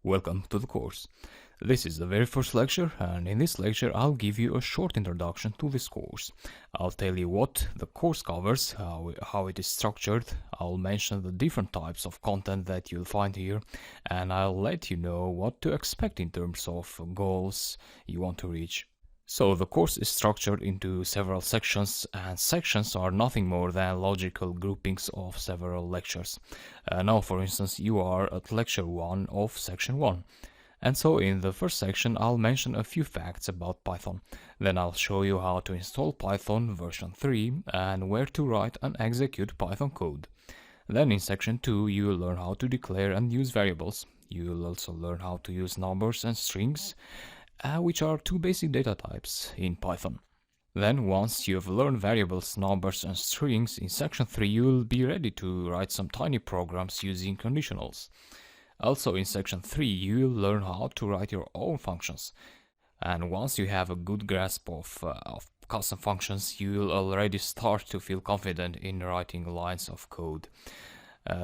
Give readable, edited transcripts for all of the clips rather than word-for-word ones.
Welcome to the course. This is the very first lecture, and in this lecture I'll give you a short introduction to this course. I'll tell you what the course covers, how it is structured, I'll mention the different types of content that you'll find here, and I'll let you know what to expect in terms of goals you want to reach. So the course is structured into several sections, and sections are nothing more than logical groupings of several lectures. Now, for instance, you are at lecture 1 of section 1. And so in the first section I'll mention a few facts about Python. Then I'll show you how to install Python version 3 and where to write and execute Python code. Then in section 2 you'll learn how to declare and use variables. You'll also learn how to use numbers and strings, which are two basic data types in Python. Then once you've learned variables, numbers and strings, in section 3 you'll be ready to write some tiny programs using conditionals. Also in section 3 you'll learn how to write your own functions. And once you have a good grasp of custom functions, you'll already start to feel confident in writing lines of code.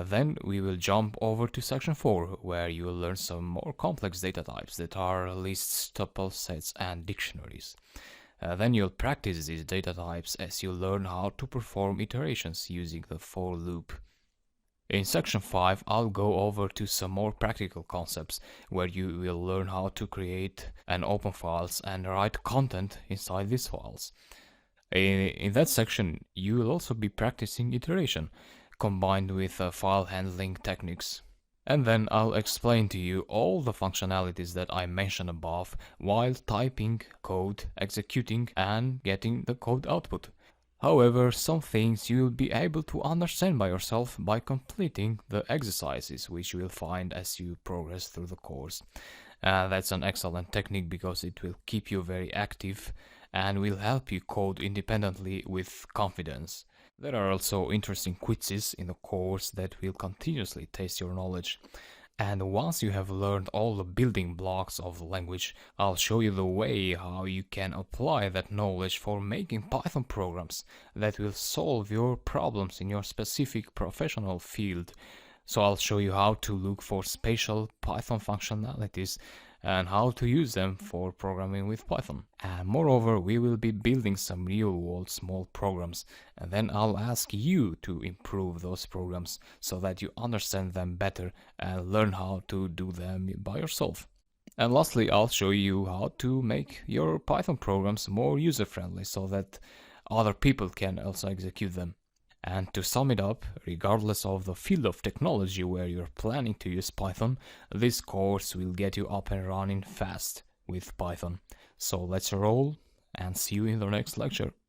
Then we will jump over to section 4, where you will learn some more complex data types that are lists, tuples, sets and dictionaries. Then you'll practice these data types as you learn how to perform iterations using the for loop. In section 5 I'll go over to some more practical concepts, where you will learn how to create and open files and write content inside these files. In that section you will also be practicing iteration, combined with file handling techniques. And then I'll explain to you all the functionalities that I mentioned above while typing code, executing and getting the code output. However, some things you'll be able to understand by yourself by completing the exercises which you will find as you progress through the course. That's an excellent technique because it will keep you very active and will help you code independently with confidence. There are also interesting quizzes in the course that will continuously test your knowledge. And once you have learned all the building blocks of the language, I'll show you the way how you can apply that knowledge for making Python programs that will solve your problems in your specific professional field. So I'll show you how to look for special Python functionalities and how to use them for programming with Python. And moreover, we will be building some real-world small programs, and then I'll ask you to improve those programs so that you understand them better and learn how to do them by yourself. And lastly, I'll show you how to make your Python programs more user-friendly so that other people can also execute them. And to sum it up, regardless of the field of technology where you're planning to use Python, this course will get you up and running fast with Python. So let's roll and see you in the next lecture.